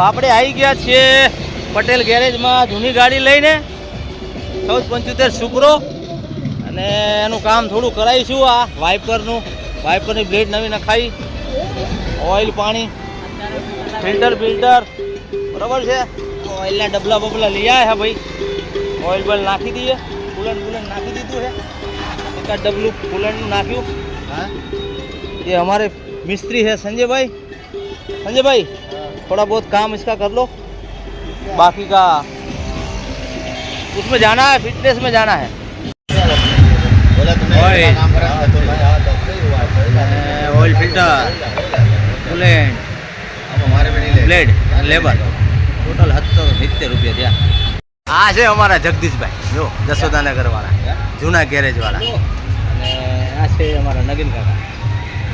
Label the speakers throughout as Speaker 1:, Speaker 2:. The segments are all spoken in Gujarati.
Speaker 1: આપણે આવી ગયા છીએ પટેલ ગેરેજમાં જૂની ગાડી લઈને 1475 સુપરો, અને એનું કામ થોડું કરાવીશું. આ વાઇપરની બ્લેડ નવી નખાઈ, ઓઇલ પાણી ફિલ્ટર બરાબર છે. ઓઇલના ડબલા બબલા લઈ આવ્યા હે ભાઈ, ઓઇલ બલ નાખી દઈએ, કુલન નાખી દીધું છે, એકાદ ડબલું કુલન નાખ્યું. हाँ ये हमारे मिस्त्री है संजय भाई थोड़ा बहुत काम इसका कर लो, बाकी का उसमें जाना है, फिटनेस में जाना है. Oil filter, coolant, blade, labour total 70 રૂપિયા થયા. આ છે અમારા જગદીશભાઈ, જો જશોદાનગર વાળા, જૂના ગેરેજ વાળા, અને આ છે અમારા નગીન કાકા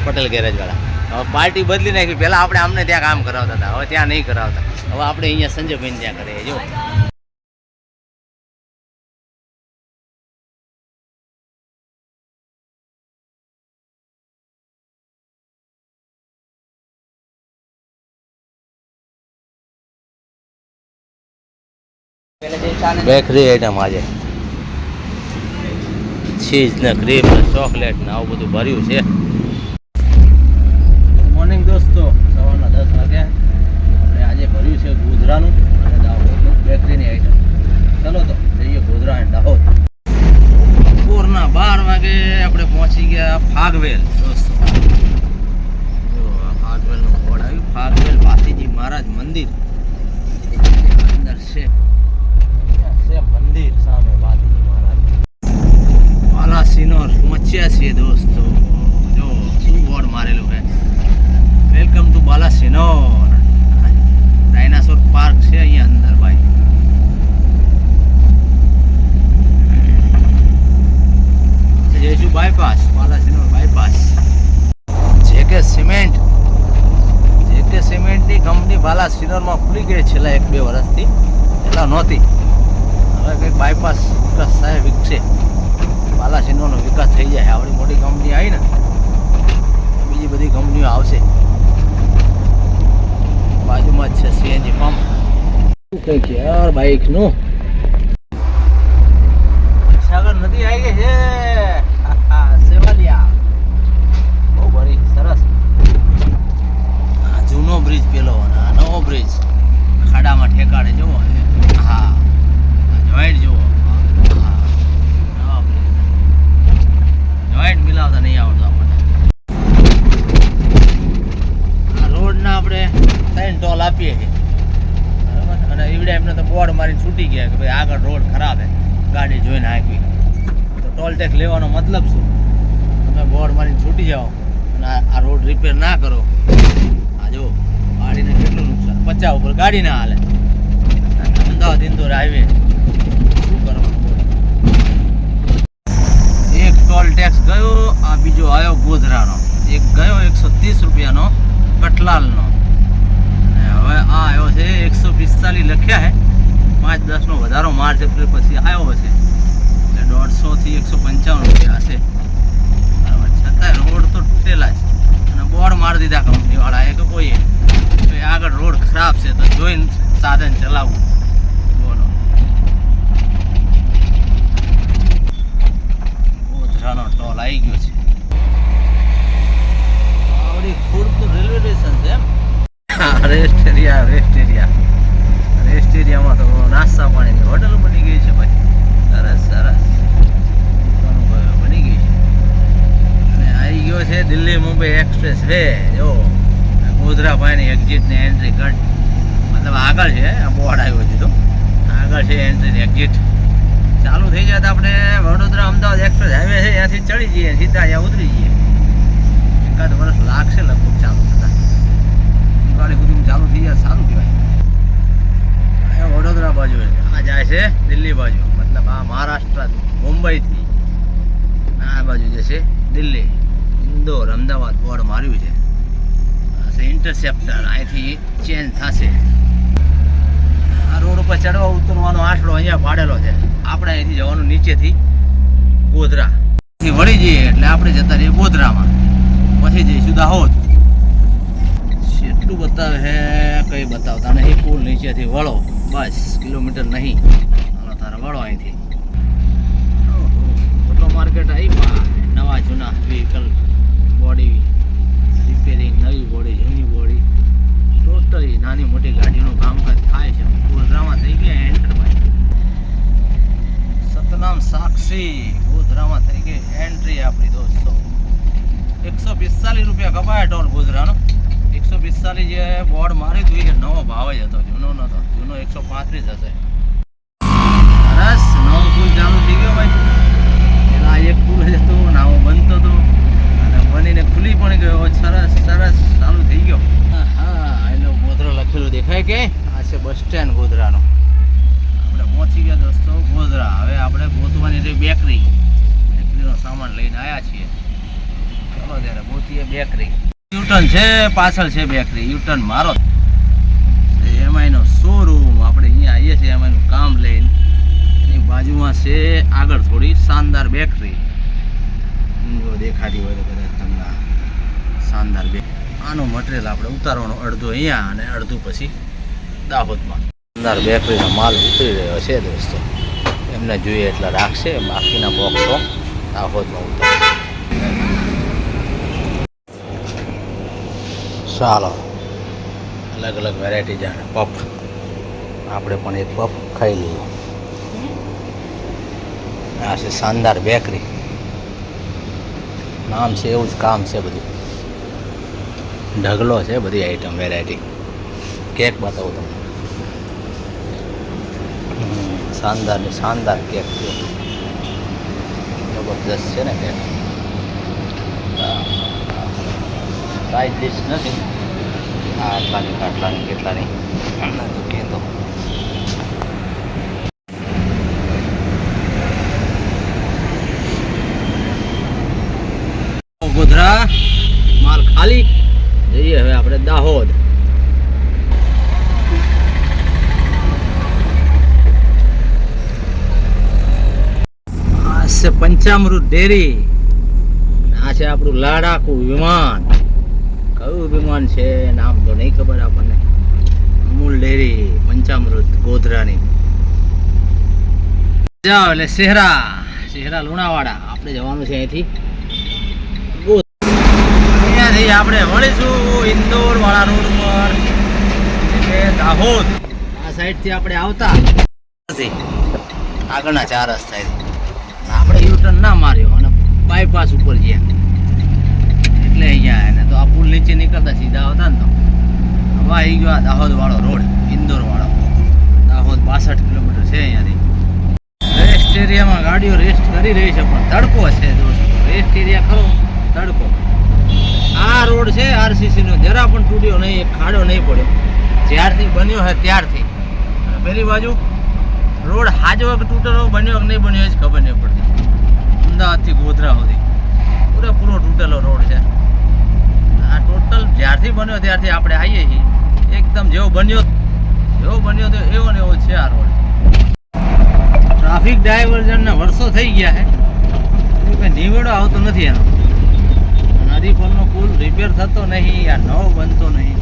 Speaker 1: પટેલ ગેરેજ વાળા. હવે પાર્ટી બદલી નાખી, પહેલાં આપણે આમને ત્યાં કામ કરાવતા હતા, હવે ત્યાં નહીં કરાવતા, હવે આપણે અહીંયા સંજયભાઈને ત્યાં કરીએ. જો બેકરી આઈટમ આજે ચીઝ ને ક્રીમ ને ચોકલેટ ને આવું બધું ભર્યું છે. ગુડ મોર્નિંગ દોસ્તો, સવારના 10 વાગ્યા. આપણે આજે ભર્યું છે ગોધરાનું અને દાહોદનું બેકરીની આઈટમ. ચલો તો જઈએ ગોધરા અને દાહોદ. બપોરના 12 વાગે આપણે પહોંચી ગયા ફાગવેલ. દોસ્તો જો ફાગવેલનું બોર્ડ આવ્યું, ફાગવેલ ભાતીજી મહારાજ મંદિર અંદર છે મંદિર સામે ભાતીજી મહારાજ. વાલા સિનોર પહોંચ્યા છીએ દોસ્તો. જો શું બોર્ડ મારેલું છે, welcome to Balasinor. Dinosaur park છે અહીંયા અંદર ભાઈ. જઈશું બાયપાસ, બાલાસિનોર બાયપાસ. જેકે સિમેન્ટની કંપની બાલાસિનોરમાં ખુલી ગઈ છેલ્લા 1-2 વર્ષથી, એટલા નહોતી. હવે કંઈક બાયપાસ વિકાસ થાય, વિકસે, બાલાસિનોરનો વિકાસ થઈ જાય. આવડી મોટી કંપની આવી ને, બીજી બધી કંપનીઓ આવશે. બાજુમાં જ છે સીએનજી પંપ. શું કહે છે યાર બાઇકનું. સાગર નદી આવી ગઈ છે, સેવાલિયા બહુ ભરી સરસ. જૂનો બ્રિજ પેલો, નવો બ્રિજ ખાડામાં ઠેકાડે જવો. હા જોઈન્ટ જુઓ, જોઈન્ટ મિલાવતા નહીં આવડતું આપણને. આ રોડના આપણે 3 ટોલ આપીએ છીએ બરાબર, અને એવડે એમને તો બોર્ડ મારીને છૂટી ગયા કે ભાઈ આગળ રોડ ખરાબ છે, ગાડી જોઈને હાંકવી. તો ટોલ ટેક્સ લેવાનો મતલબ શું? તમે બોર્ડ મારીને છૂટી જાઓ અને આ રોડ રિપેર ના કરો. આ જો ગાડીને કેટલું નુકસાન, 50 ઉપર ગાડી ના હાલે. અમદાવાદ ઇન્દોર હાઈવે એક ટોલ ટેક્સ ગયો, આ બીજો આવ્યો ગોધરાનો. એક ગયો 130 રૂપિયાનો કટલાલનો, અને હવે આ આવ્યો છે 145 લખ્યા છે. 5-10નો વધારો માર્ચ એપ્રિલ પછી આવ્યો હશે, એટલે 150 થી 155 રૂપિયા હશે બરાબર. છતાં રોડ તો તૂટેલા છે, અને બોર્ડ મારી દીધા કંપનીવાળાએ કે કોઈ આગળ રોડ ખરાબ છે તો જોઈને સાધન ચલાવવું. ટોલ આવી ગયો છે. આવડી ખુરદનું રેલવે સ્ટેશન છે એમ. રેસ્ટ એરિયામાં તો નાસ્તા પાણીની હોટલ બની ગઈ છે ભાઈ. સરસ બની ગઈ છે. અને આવી ગયો છે દિલ્હી મુંબઈ એક્સપ્રેસ વે. જો ગોધરા ભાઈની એક્ઝિટ ને એન્ટ્રી કટ, મતલબ આગળ છે, આ બોર્ડ આવ્યું છે તો આગળ છે એન્ટ્રી ને એક્ઝિટ. ચાલુ થઈ જાય તો આપણે વડોદરા અમદાવાદ એક્સપ્રેસ હાઈવે છે, ત્યાંથી ચડી જઈએ, સીધા અહીંયા ઉતરી જઈએ. એકાદ વર્ષ લાગશે લગભગ ચાલુ થતા. દિવાળી સુધી ચાલુ થઈ જાય, સારું કહેવાય. અહીંયા વડોદરા બાજુ આ જાય છે દિલ્હી બાજુ, મતલબ આ મહારાષ્ટ્ર મુંબઈથી આ બાજુ જશે દિલ્હી. ઇન્દોર અમદાવાદ બોર્ડ માર્યું છે. ઇન્ટરસેપ્ટર અહીંથી ચેન્જ થશે. આ રોડ ઉપર ચડવા ઉતરવાનો આંસડો અહીંયા પાડેલો છે. આપણે અહીંથી જવાનું નીચેથી ગોધરા વળી જઈએ એટલે આપણે જતા રહીએ ગોધરામાં, પછી જઈશું દાહોદ. એટલું બતાવે છે કંઈ બતાવતા નહીં. પુલ નીચેથી વળો, બસ કિલોમીટર નહીં, હાલો તારે વળો અહીંથી. ઓટો માર્કેટ આવી, નવા જૂના વ્હીકલ, બોડી રિપેરિંગ, નવી બોડી, જૂની બોડી, ટોટલી નાની મોટી ગાડીઓનું કામકાજ થાય છે. ગોધરામાં થઈ ગયા એન્ટર ભાઈ. સતનામ સાક્ષી ગોધરામાં થઈ ગઈ એન્ટ્રી આપણી દોસ્તો. 145 રૂપિયા કપાયા ટોલ ગોધરાનો. 145 જે બોર્ડ મારી હતું એ નવો ભાવ જ હતો, જૂનો નહોતો. જૂનો 135 હશે. સરસ નવો પુલ ચાલુ થઈ ગયો ભાઈ. પેલા એક પુલ જ હતો, નવો બનતો હતો અને બનીને ખુલી પણ ગયો. સરસ સરસ ચાલુ થઈ ગયો. હા એટલે ગોધરા લખેલું દેખાય કે આ છે બસ સ્ટેન્ડ ગોધરાનો. આપણે પહોંચી ગયા દોસ્તો ગોધરા. હવે આપણે ગોતવાની રહી બેકરીનો સામાન લઈને આવ્યા છીએ. ચલો ત્યારે ગોતીએ બેકરી. યુટર્ન છે, પાછળ છે બેકરી. યુટર્ન મારો એમઆઈનો શોરૂમ. આપણે અહીંયા આવીએ છીએ એમઆઈનું કામ લઈને. એની બાજુમાં છે આગળ થોડી શાનદાર બેકરી. દેખાતી હોય તો કદાચ તમને શાનદાર બેકરી. આનું મટીરિયલ આપણે ઉતારવાનું, અડધું અહીંયા અને અડધું પછી દાહોદમાં. શાનદાર બેકરીનો માલ ઉતરી રહ્યો છે દોસ્તો. એમને જોઈએ એટલા રાખશે, બાકીના બોક્સો દાહોદમાં ઉતારે. ચાલો અલગ અલગ વેરાયટી જાણે પફ. આપણે પણ એક પફ ખાઈ લઈએ. આ છે શાનદાર બેકરી. નામ છે એવું જ કામ છે. બધું ઢગલો છે, બધી આઈટમ વેરાયટી. કેક બતાવું તમને. શાનદાર કેક છે. જબરદસ્ત છે ને કેક. પ્રાઇસ લિસ્ટ નથી. આટલાની કેટલાની નથી કહેતો. ગોધરા માલ ખાલી. જઈએ હવે આપણે દાહોદ. આ છે પંચામૃત ડેરી. આ છે આપણું લડાકુ વિમાન. કયું વિમાન છે નામ તો નહીં ખબર આપણને. અમૂલ ડેરી પંચામૃત ગોધરાની. જાઓ એટલે શહેરા લુણાવાડા. આપણે જવાનું છે અહીંથી. અહીંયાથી આપણે મળીશું ઇન્દોર વાળા રોડ પર એટલે દાહોદ. આ સાઈડથી આપણે આવતા આગળના 4 રસ્તાથી આપણે યુટર્ન ના માર્યો અને બાયપાસ ઉપર ગયા એટલે અહીંયા એને તો આ પુલ નીચે નીકળતા સીધા આવતા ને તો હવે આવી ગયો આ દાહોદ વાળો રોડ, ઇન્દોર વાળો. દાહોદ 62 કિલોમીટર છે અહીંયાથી. રેસ્ટ એરિયામાં ગાડીઓ રેસ્ટ કરી રહી છે, પણ તડકો છે દોસ્તો. રેસ્ટ એરિયા ખરો, તડકો. આ રોડ છે આરસીસી નો, જરા પણ તૂટ્યો નહીં, એક ખાડો નહીં પડ્યો જ્યારથી બન્યો છે ત્યારથી. અને પેલી બાજુ રોડ હાજો કે તૂટેલો બન્યો કે નહીં બન્યો જ ખબર નહીં પડતી. અમદાવાદથી ગોધરા સુધી પૂરેપૂરો તૂટેલો રોડ છે. આ ટોટલ જ્યારથી બન્યો ત્યારથી આપણે આવીએ છીએ. એકદમ જેવો બન્યો તો એવો ને એવો છે આ રોડ. ટ્રાફિક ડાયવર્ઝનના વર્ષો થઈ ગયા છે, કંઈ નિવેડો આવતો નથી એનો. નદી પરનો પુલ રિપેર થતો નહીં, યા નવો બનતો નહીં.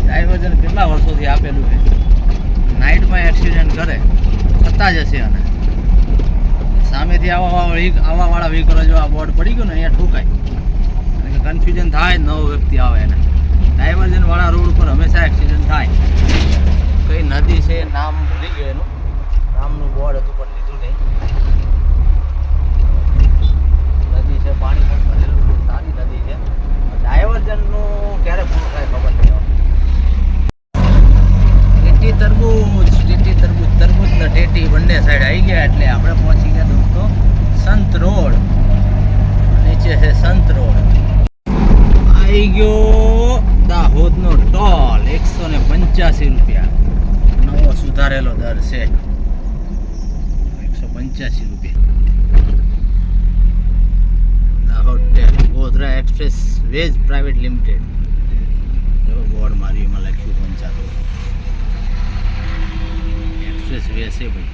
Speaker 1: ડાયવર્ઝન કેટલા વર્ષોથી આપેલું છે. નાઇટમાં એક્સિડન્ટ કરે થતા જ હશે. અને સામેથી આવાવાળા વ્હીકલો જો આ બોર્ડ પડી ગયું ને અહીંયા ઠોકાય, અને કન્ફ્યુઝન થાય. નવો વ્યક્તિ આવે એને ડાયવર્ઝનવાળા રોડ ઉપર હંમેશા એક્સિડન્ટ થાય. કઈ નદી છે નામ ભૂલી ગયો એનું. નામનું બોર્ડ હતું પણ લીધું નહીં. નદી છે, પાણી પણ ભરેલું છે, સારી નદી છે. ડાયવર્ઝનનું ક્યારે પૂરું થાય ખબર નહીં. તરબૂચ ને ટેટી બંને સાઈડ આવી ગયા એટલે આપણે પહોંચી ગયા દોસ્તો સંત રોડ. નીચે છે સંત રોડ. આવી ગયો દાહોદનો ટોલ 185 રૂપિયા. નવો સુધારેલો દર છે 185 રૂપિયા. Dahod Godhra express veg private limited. Board મારી એમાં લખ્યું 75. વેસે ભાઈ.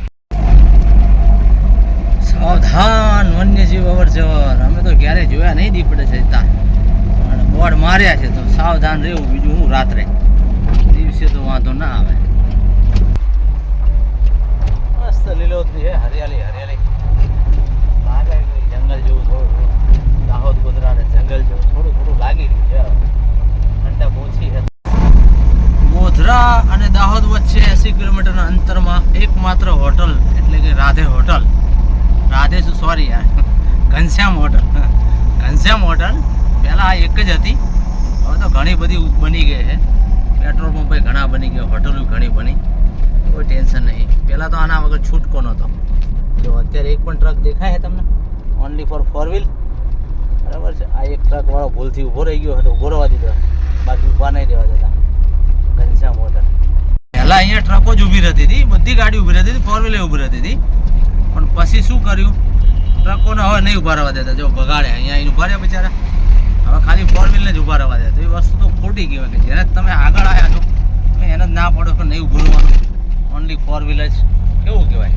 Speaker 1: સાવધાન વન્યજીવ અવર જવર. અમે તો ક્યારે જોયા નહીં દીપડે છે, પણ બોર્ડ માર્યા છે તો સાવધાન રહેવું. બીજું હું રાત્રે દિવસે ના આવે. મસ્ત લીલોતરી છે, હરિયાળી હરિયાળી લાગે. જંગલ જેવું થોડું દાહોદ ગોધરા ને જંગલ જેવું થોડું થોડું લાગી રહ્યું છે. ઠંડક ઓછી છે. ગોધરા અને દાહોદ વચ્ચે 80 કિલોમીટરના અંતરમાં એકમાત્ર હોટલ એટલે કે રાધે હોટલ. રાધે શું, સોરી યાર, ઘનશ્યામ હોટલ. ઘનશ્યામ હોટલ પહેલાં આ એક જ હતી, હવે તો ઘણી બધી બની ગઈ છે. પેટ્રોલ પંપ ઘણા બની ગયા, હોટલો ઘણી બની, કોઈ ટેન્શન નહીં. પહેલાં તો આના વગર છૂટકો નહોતો. જો અત્યારે એક પણ ટ્રક દેખાય છે તમને, ઓનલી ફોર 4 વ્હીલ, બરાબર છે. આ એક ટ્રકવાળો ભૂલથી ઊભો રહી ગયો હતો, ઊભો રહેવા દીધો, બાકી ઊભા નહીં દેવા દેતા. ઘનશ્યામ હોટલ પહેલાં અહીંયા ટ્રકો જ ઊભી રહેતી હતી, બધી ગાડી ઊભી રહેતી હતી, 4 વ્હીલર ઊભી રહેતી હતી. પણ પછી શું કર્યું, ટ્રકોને હવે નહીં ઊભા રહેવા દેતા. જો બગાડે અહીંયા આવીને ઊભા રહ્યા બિચારા. હવે ખાલી 4 વ્હીલને જ ઊભા રહેવા દેતા. એ વસ્તુ તો ખોટી કહેવાય કે જેને તમે આગળ આવ્યા છો એને જ ના પડો કે નહીં ઊભું રહેવાનું, ઓનલી 4 વ્હીલર જ, કેવું કહેવાય.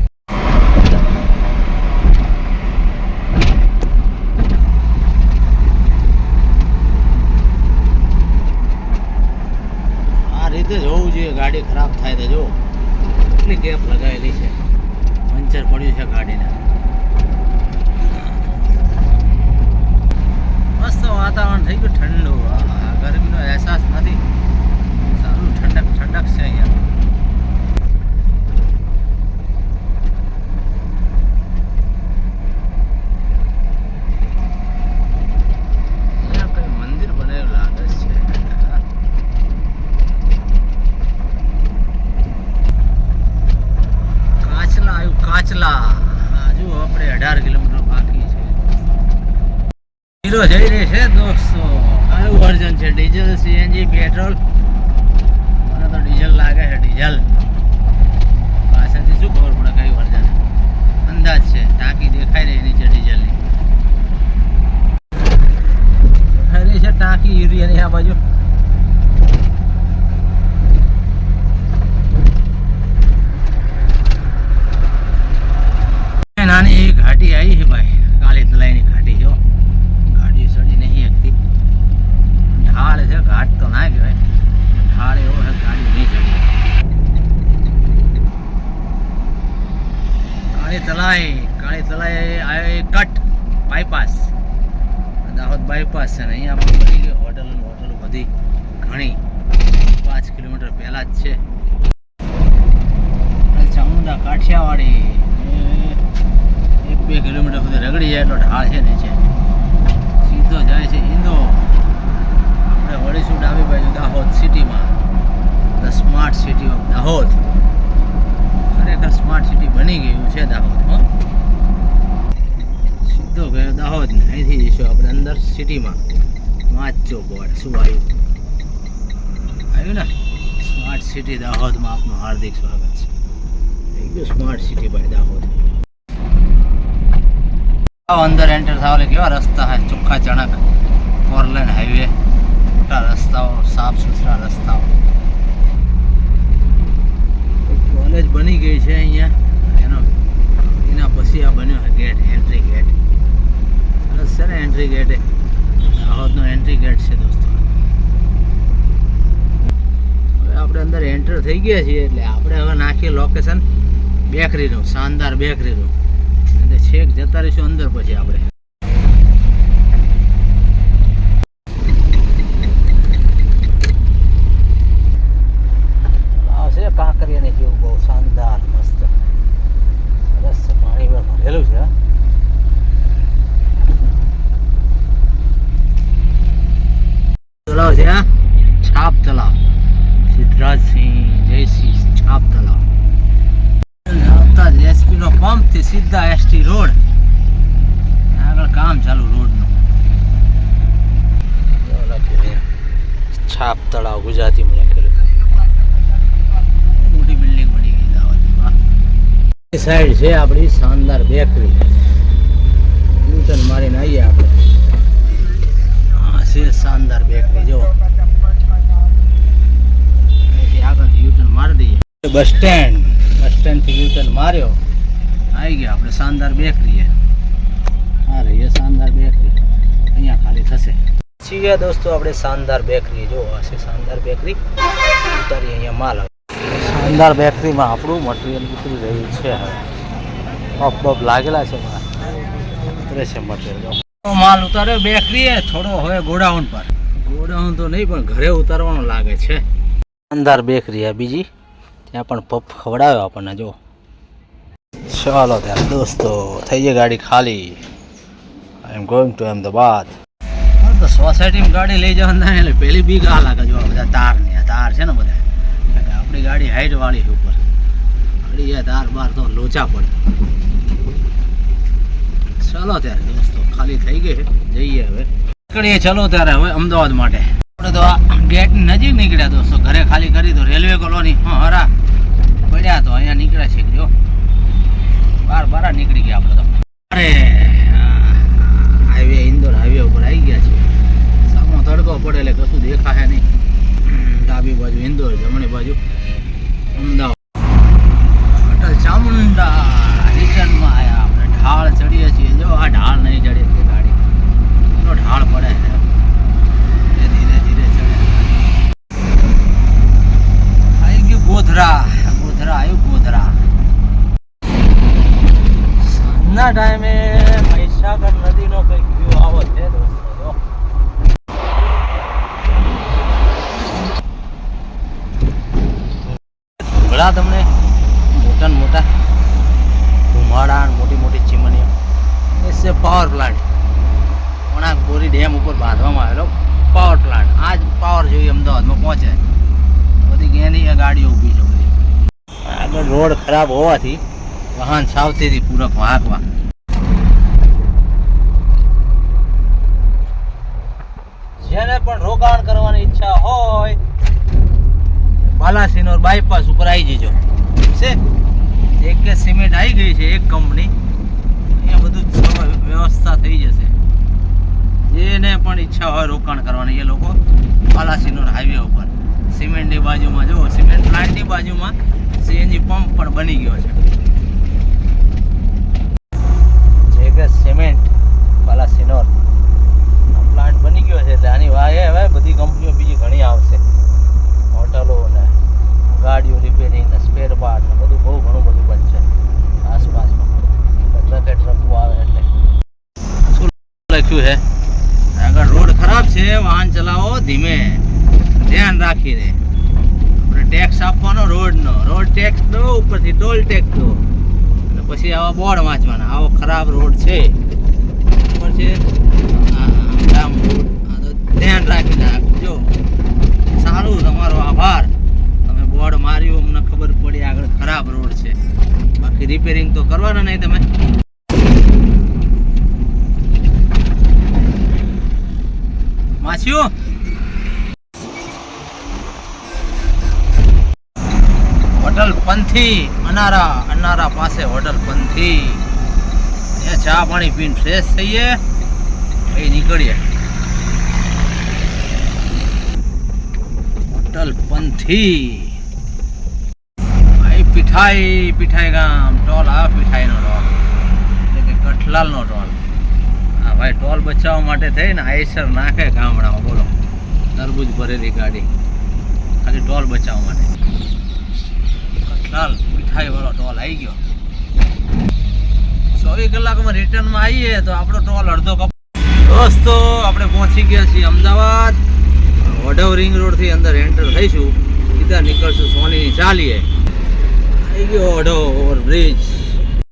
Speaker 1: આ રીતે જ હોવું જોઈએ. ગાડી ખરાબ થાય તો જો કેટલી ગેપ લગાવેલી છે, પંચર પડ્યું છે ગાડીને. મસ્ત વાતાવરણ થઈ ગયું ઠંડુ. ગરમીનો અહેસાસ નથી, સારું ઠંડક ઠંડક છે અહીંયા. અહીંયા કઈ મંદિર બનાવેલું લાગે છે. કાચલા આવ્યું, કાચલા. હજુ આપણે 18 કિલોમીટર બાકી છે. હીરો જઈ રહી છે દોસ્તો. કયું વર્ઝન છે, ડીઝલ, સીએનજી, પેટ્રોલ? મને તો ડીઝલ લાગે છે, ડીઝલ. પાછળથી શું ખબર પડે કઈ વર્ઝન, અંદાજ છે. ટાંકી દેખાઈ રહી નીચે ડીઝલની, દેખાઈ રહી છે ટાંકી યુરિયાની આ બાજુ. નાની એક ઘાટી આવી છે ભાઈ, કાળી તલાઈની ઘાટી. જો ગાડી સડી નહીં એકથી, ઢાળ છે, ઘાટ તો ના કહેવાય, ઢાળ એવો છે, ગાડી નહીં ચડી. કાળી તલાઈ આવે કટ બાયપાસ, દાહોદ બાયપાસ છે ને. અહીંયા પણ બની ગઈ હોટલો બધી ઘણી, 5 કિલોમીટર પહેલાં જ છે. ચામુંડા કાઠિયાવાડી 1-2 કિલોમીટર સુધી રગડી જાય એટલો ઢાળ છે નીચે. સીધો જાય છે ઈંદો. આપણે વળીશું ડાબી બાજુ દાહોદ સિટીમાં, the smart city of Dahod. ખરેખર સ્માર્ટ સિટી બની ગયું છે દાહોદ. સીધો ગયો દાહોદ ને અહીંથી જઈશું આપણે અંદર સિટીમાં. વાંચજો બોર્ડ શું આવ્યું ને, સ્માર્ટ સિટી દાહોદમાં આપનું હાર્દિક સ્વાગત છે. એકદમ સ્માર્ટ સિટી ભાઈ દાહોદ. અંદર એન્ટર થવા કેવા રસ્તા છે, ચોખ્ખા ચણક, 4 લેન હાઈવે, મોટા રસ્તાઓ, સાફ સુથરા રસ્તાઓ. કોલેજ બની ગઈ છે અહીંયા, એના પછી આ બન્યો છે ગેટ, એન્ટ્રી ગેટ. સરસ છે ને એન્ટ્રી ગેટ, દાહોદનો એન્ટ્રી ગેટ છે દોસ્તો. હવે આપણે અંદર એન્ટર થઈ ગયા છીએ એટલે આપણે હવે નાખીએ લોકેશન બેકરીનું, શાનદાર બેકરીનું. છેક જતા રહીશું અંદર પછી આપણે. આવશે કાંકરિયાની જેવું બહુ શાનદાર મસ્ત સરસ પાણીમાં ભરેલું છે. તલાવ છે, છાપ તલાવ, સિદ્ધરાજસિંહ જયસિંહ છાપ તલાવ. એસપી નો પંપ થી સીધા એસટી રોડ, આગળ કામ ચાલુ રોડનું. છાપ તળાવ ગુજરાતીમાં લખેલું. મોટી બિલ્ડિંગ બની ગઈ દાહોદમાં. એ સાઈડ છે આપણી શાનદાર બેકરી. યુટર્ન મારીને આવીએ આપણે. હા છે શાનદાર બેકરી. જો આગળથી યુટર્ન મારી દઈએ. બસ સ્ટેન્ડથી યુટર્ન માર્યો, આવી ગયા આપણે શાનદાર બેકરીએ. હા રહી શાનદાર બેકરી, અહીંયા ખાલી થશે. છીએ દોસ્તો આપણે શાનદાર બેકરી. જો આ છે શાનદાર બેકરી. ઉતારી અહીંયા માલ આવે. અંદર બેકરીમાં આપણું મટીરિયલ ઉતરી રહ્યું છે હવે પપ બપ લાગેલા છે ઉતરે છે મટીરિયલ માલ ઉતાર્યો બેકરીએ થોડો હવે ગોડાઉન પર ગોડાઉન તો નહીં પણ ઘરે ઉતારવાનું લાગે છે અંદર બેકરી છે બીજી ત્યાં પણ પપ ખવડાવ્યો આપણને જો ચાલો ત્યારે દોસ્તો થઈ ગઈ ગાડી ખાલી આઈ એમ ગોઈંગ ટુ અમદાવાદ તો સોસાયટીમાં ગાડી લઈ જવાના એટલે પેલી બી ગા લાગે જો બધા તાર છે ને બધા આપણી ગાડી હાઈટ વાળી છે ઉપર ગાડી તાર બાર તો લોચા પડે ચાલો ત્યારે દોસ્તો ખાલી થઈ ગઈ છે જઈએ હવે નીકળીએ ચલો ત્યારે હવે અમદાવાદ માટે આપણે તો આ ગેટની નજીક નીકળ્યા દોસ્તો ઘરે ખાલી કરી તો રેલવે કોલોની હરા પડ્યા તો અહીંયા નીકળ્યા છે જો બાર નીકળી ગયા આપણે તો અરે હાઈવે ઇન્દોર હાઈવે ઉપર આવી ગયા છે સામો તડકો પડે એટલે કશું દેખાશે નહીં ડાબી બાજુ ઇન્દોર જમણી બાજુ અમદાવાદ હોટલ ચામુંડા રિટર્નમાં આવ્યા આપણે ઢાળ ચડીએ છીએ જો આ ઢાળ નહીં ચડે તે ગાડી એનો ઢાળ પડે છે ધીરે ધીરે ચડે આવી ગયું ગોધરા આવ્યું ગોધરા સાંજના ટાઈમે મહીસાગર નદીનો કંઈક વ્યૂ આવો છે દોસ્તો ઘણા તમને મોટા ધુમાડા મોટી મોટી ચીમનીઓ એ છે પાવર પ્લાન્ટ વણાક બોરી ડેમ ઉપર બાંધવામાં આવેલો પાવર પ્લાન્ટ આ જ પાવર જોઈએ અમદાવાદમાં પહોંચે બધી એની ગાડીઓ ઊભી છે બધી આગળ રોડ ખરાબ હોવાથી વાહન સાવચેતી પૂરક હાંકવા જેને પણ રોકાણ કરવાની ઈચ્છા હોય બાલાસિનોર બાયપાસ ઉપર આવી જજો છે એક કે સિમેન્ટ આવી ગઈ છે એક કંપની અહીંયા બધું વ્યવસ્થા થઈ જશે જેને પણ ઈચ્છા હોય રોકાણ કરવાની એ લોકો બાલાસિનોર હાઈવે ઉપર સિમેન્ટની બાજુમાં જો સિમેન્ટ પ્લાન્ટની બાજુમાં સીએનજી પંપ પણ બની ગયો છે જે કે સિમેન્ટ બાલાસિનોર પ્લાન્ટ બની ગયો છે એટલે આની વાય હવે બધી કંપનીઓ બીજી ઘણી આવશે હોટલો ને ગાડીઓ રિપેરિંગ ને સ્પેર પાર્ટ ને બધું બહુ ઘણું બધું બનશે આસપાસમાં ટ્રકો આવે એટલે શું લખ્યું છે આગળ રોડ ખરાબ છે વાહન ચલાવો ધીમે ધ્યાન રાખીને આપણે ટેક્સ આપવાનો રોડ ટેક્સ દો ઉપરથી ટોલ ટેક્સ દો અને પછી આવા બોર્ડ વાંચવાના આવો ખરાબ રોડ છે ખબર છે આમ ધ્યાન રાખીને જો સારું તમારો આભાર તમે બોર્ડ માર્યું અમને ખબર પડી આગળ ખરાબ રોડ છે બાકી રિપેરિંગ તો કરવાના નહીં તમે માછીઓ હોટલ પંથી અનારા પાસે હોટલ પંથી એ ચા પાણી પીને ફ્રેશ થઈએ એ નીકળીએ હોટલ પંથી પીઠાઈ ગામ ટોલ આ પીઠાઈનો ટોલ એટલે કે કઠલાલનો ટોલ હા ભાઈ ટોલ બચાવવા માટે થઈને આઈસર નાખે ગામડામાં બોલો તરબૂજ ભરેલી ગાડી ખાલી ટોલ બચાવવા માટે કઠલાલ પીઠાઈ વાળો ટોલ આવી ગયો 24 કલાકમાં રિટર્નમાં આવીએ તો આપણો ટોલ અડધો કપ દોસ્તો આપણે પહોંચી ગયા છીએ અમદાવાદ વડોવ રિંગ રોડથી અંદર એન્ટર થઈશું સીધા નીકળશું સોનીની ચાલીએ આવી ગયો વડોવ ઓવરબ્રિજ